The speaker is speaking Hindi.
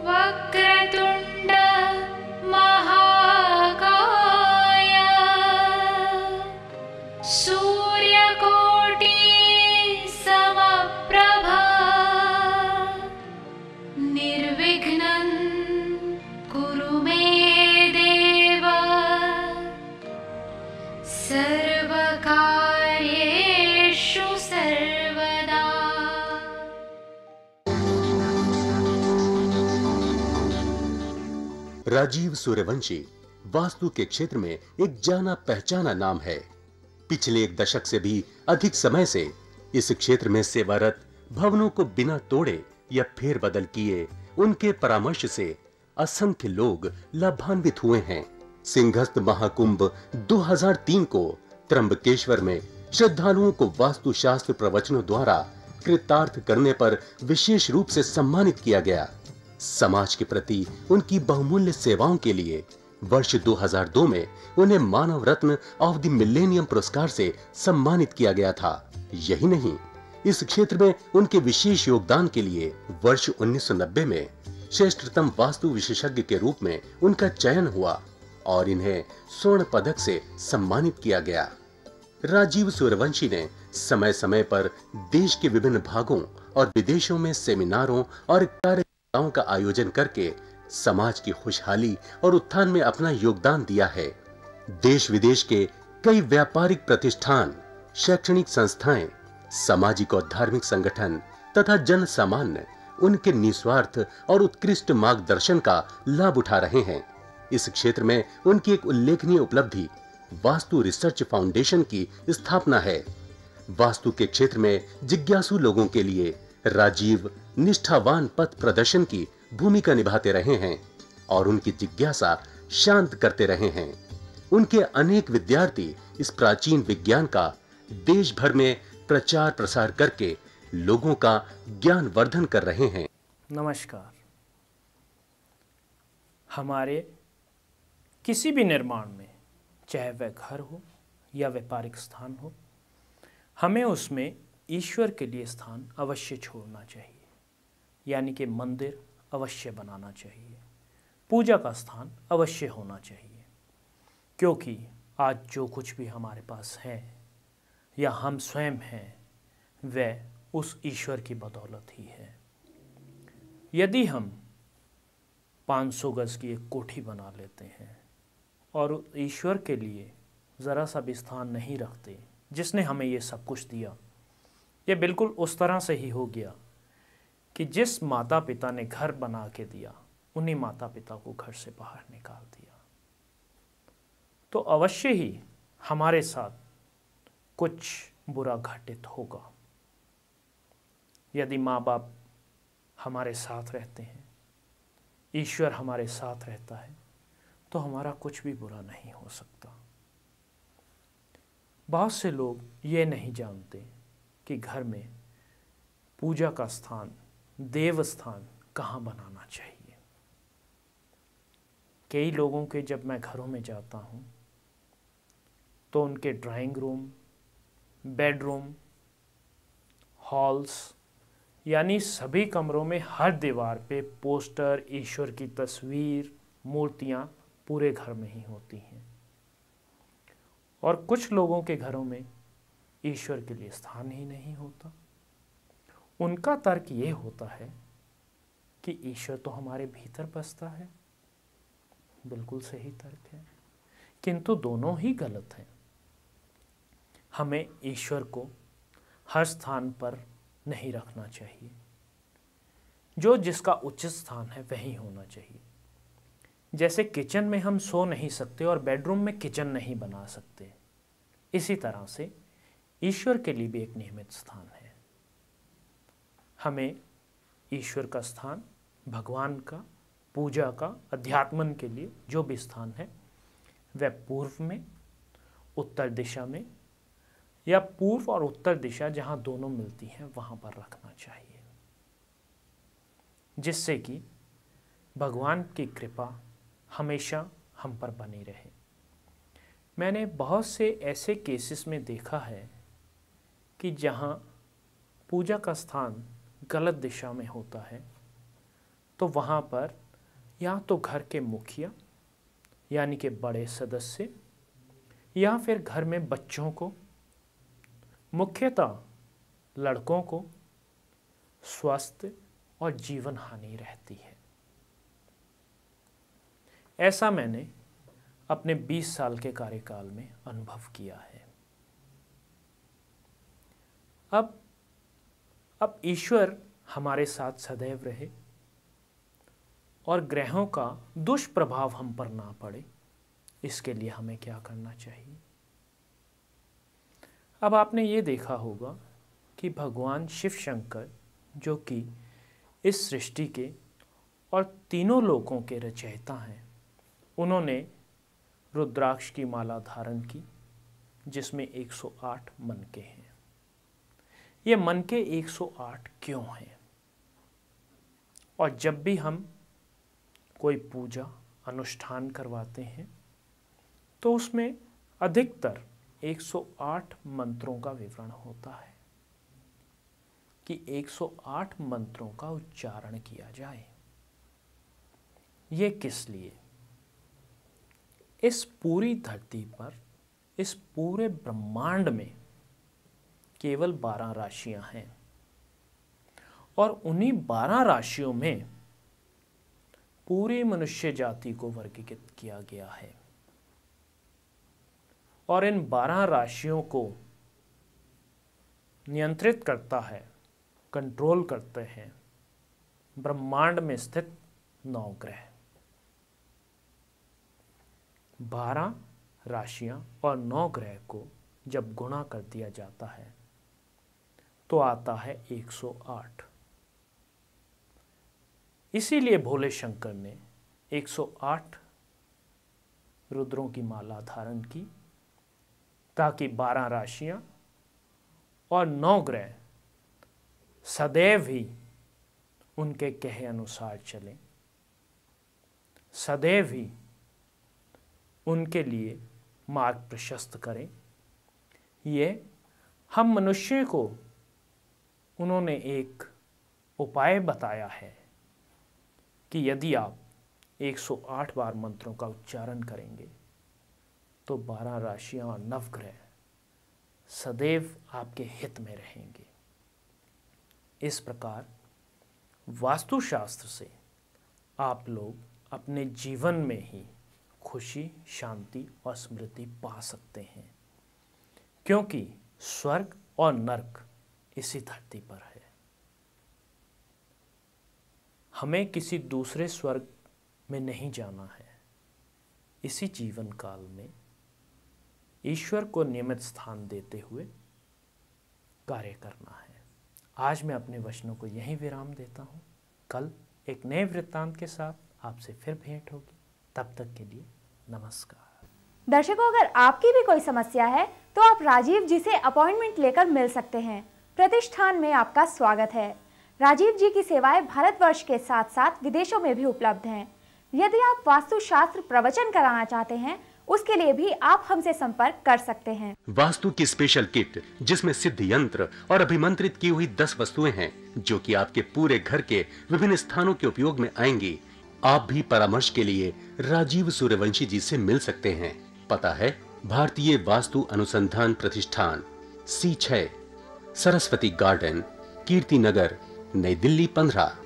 वक्रतुण्ड महाकाय सूर्यकोटि समप्रभा निर्विघ्नं कुरु मे देव सर्वकार्येषु सर्वदा। राजीव सूर्यवंशी वास्तु के क्षेत्र में एक जाना पहचाना नाम है। पिछले एक दशक से भी अधिक समय से इस क्षेत्र में सेवारत, भवनों को बिना तोड़े या फेरबदल किए उनके परामर्श से असंख्य लोग लाभान्वित हुए हैं। सिंहस्थ महाकुंभ 2003 को त्र्यंबकेश्वर में श्रद्धालुओं को वास्तुशास्त्र प्रवचनों द्वारा कृतार्थ करने पर विशेष रूप से सम्मानित किया गया। समाज के प्रति उनकी बहुमूल्य सेवाओं के लिए वर्ष 2002 में उन्हें मानव रत्न ऑफ द मिलेनियम पुरस्कार से सम्मानित किया गया था। यही नहीं, इस क्षेत्र में उनके विशेष योगदान के लिए वर्ष 1990 में श्रेष्ठतम वास्तु विशेषज्ञ के रूप में उनका चयन हुआ और इन्हें स्वर्ण पदक से सम्मानित किया गया। राजीव सूर्यवंशी ने समय समय पर देश के विभिन्न भागों और विदेशों में सेमिनारों और कार्यक्रमों का आयोजन करके समाज की खुशहाली और उत्थान में अपना योगदान दिया है। देश विदेश के कई व्यापारिक प्रतिष्ठान, शैक्षणिक संस्थाएं, सामाजिक और धार्मिक संगठन तथा जन सामान्य उनके निस्वार्थ और उत्कृष्ट मार्गदर्शन का लाभ उठा रहे हैं। इस क्षेत्र में उनकी एक उल्लेखनीय उपलब्धि वास्तु रिसर्च फाउंडेशन की स्थापना है। वास्तु के क्षेत्र में जिज्ञासु लोगों के लिए राजीव निष्ठावान पथ प्रदर्शन की भूमिका निभाते रहे हैं और उनकी जिज्ञासा शांत करते रहे हैं। उनके अनेक विद्यार्थी इस प्राचीन विज्ञान का देश भर में प्रचार प्रसार करके लोगों का ज्ञान वर्धन कर रहे हैं। नमस्कार। हमारे किसी भी निर्माण में, चाहे वह घर हो या व्यापारिक स्थान हो, हमें उसमें ईश्वर के लिए स्थान अवश्य छोड़ना चाहिए, यानी कि मंदिर अवश्य बनाना चाहिए, पूजा का स्थान अवश्य होना चाहिए। क्योंकि आज जो कुछ भी हमारे पास है या हम स्वयं हैं, वह उस ईश्वर की बदौलत ही है। यदि हम 500 गज की एक कोठी बना लेते हैं और ईश्वर के लिए ज़रा सा भी स्थान नहीं रखते जिसने हमें ये सब कुछ दिया, ये बिल्कुल उस तरह से ही हो गया कि जिस माता पिता ने घर बना के दिया, उन्हीं माता पिता को घर से बाहर निकाल दिया। तो अवश्य ही हमारे साथ कुछ बुरा घटित होगा। यदि माँ बाप हमारे साथ रहते हैं, ईश्वर हमारे साथ रहता है, तो हमारा कुछ भी बुरा नहीं हो सकता। बहुत से लोग ये नहीं जानते कि घर में पूजा का स्थान, देव स्थान कहाँ बनाना चाहिए। कई लोगों के जब मैं घरों में जाता हूँ तो उनके ड्राइंग रूम, बेडरूम, हॉल्स, यानी सभी कमरों में हर दीवार पे पोस्टर, ईश्वर की तस्वीर, मूर्तियाँ पूरे घर में ही होती हैं। और कुछ लोगों के घरों में ईश्वर के लिए स्थान ही नहीं होता। उनका तर्क ये होता है कि ईश्वर तो हमारे भीतर बसता है। बिल्कुल सही तर्क है, किंतु दोनों ही गलत हैं। हमें ईश्वर को हर स्थान पर नहीं रखना चाहिए। जो जिसका उचित स्थान है वही होना चाहिए। जैसे किचन में हम सो नहीं सकते और बेडरूम में किचन नहीं बना सकते, इसी तरह से ईश्वर के लिए भी एक नियमित स्थान है। हमें ईश्वर का स्थान, भगवान का, पूजा का, अध्यात्मन के लिए जो भी स्थान है, वह पूर्व में, उत्तर दिशा में या पूर्व और उत्तर दिशा जहाँ दोनों मिलती हैं वहाँ पर रखना चाहिए, जिससे कि भगवान की कृपा हमेशा हम पर बनी रहे। मैंने बहुत से ऐसे केसेस में देखा है कि जहाँ पूजा का स्थान गलत दिशा में होता है तो वहाँ पर या तो घर के मुखिया यानी कि बड़े सदस्य या फिर घर में बच्चों को, मुख्यतः लड़कों को स्वास्थ्य और जीवन हानि रहती है। ऐसा मैंने अपने 20 साल के कार्यकाल में अनुभव किया है। अब ईश्वर हमारे साथ सदैव रहे और ग्रहों का दुष्प्रभाव हम पर ना पड़े, इसके लिए हमें क्या करना चाहिए? अब आपने ये देखा होगा कि भगवान शिव शंकर, जो कि इस सृष्टि के और तीनों लोकों के रचयिता हैं, उन्होंने रुद्राक्ष की माला धारण की जिसमें 108 मनके हैं। ये मनके 108 क्यों हैं? और जब भी हम कोई पूजा अनुष्ठान करवाते हैं तो उसमें अधिकतर 108 मंत्रों का विवरण होता है कि 108 मंत्रों का उच्चारण किया जाए। ये किस लिए? इस पूरी धरती पर, इस पूरे ब्रह्मांड में केवल 12 राशियां हैं और उन्हीं 12 राशियों में पूरी मनुष्य जाति को वर्गीकृत किया गया है और इन 12 राशियों को नियंत्रित करता है, कंट्रोल करते हैं ब्रह्मांड में स्थित 9 ग्रह। 12 राशियां और 9 ग्रह को जब गुणा कर दिया जाता है तो आता है 108। इसीलिए भोले शंकर ने 108 रुद्रों की माला धारण की ताकि 12 राशियां और 9 ग्रह सदैव ही उनके कहे अनुसार चलें, सदैव ही उनके लिए मार्ग प्रशस्त करें। ये हम मनुष्य को उन्होंने एक उपाय बताया है कि यदि आप 108 बार मंत्रों का उच्चारण करेंगे तो 12 राशियां और 9 ग्रह सदैव आपके हित में रहेंगे। इस प्रकार वास्तुशास्त्र से आप लोग अपने जीवन में ही खुशी, शांति और समृद्धि पा सकते हैं, क्योंकि स्वर्ग और नरक इसी धरती पर है। हमें किसी दूसरे स्वर्ग में नहीं जाना है। इसी जीवन काल में ईश्वर को नियमित स्थान देते हुए कार्य करना है। आज मैं अपने वचनों को यहीं विराम देता हूँ। कल एक नए वृत्तांत के साथ आपसे फिर भेंट होगी। तब तक के लिए नमस्कार। दर्शकों, अगर आपकी भी कोई समस्या है तो आप राजीव जी से अपॉइंटमेंट लेकर मिल सकते हैं। प्रतिष्ठान में आपका स्वागत है। राजीव जी की सेवाएं भारतवर्ष के साथ साथ विदेशों में भी उपलब्ध हैं। यदि आप वास्तुशास्त्र प्रवचन कराना चाहते हैं, उसके लिए भी आप हमसे संपर्क कर सकते हैं। वास्तु की स्पेशल किट जिसमें सिद्ध यंत्र और अभिमंत्रित की हुई 10 वस्तुएं हैं जो कि आपके पूरे घर के विभिन्न स्थानों के उपयोग में आएंगी। आप भी परामर्श के लिए राजीव सूर्यवंशी जी से मिल सकते हैं। पता है भारतीय वास्तु अनुसंधान प्रतिष्ठान, C6, सरस्वती गार्डन, कीर्ति नगर, नई दिल्ली 15।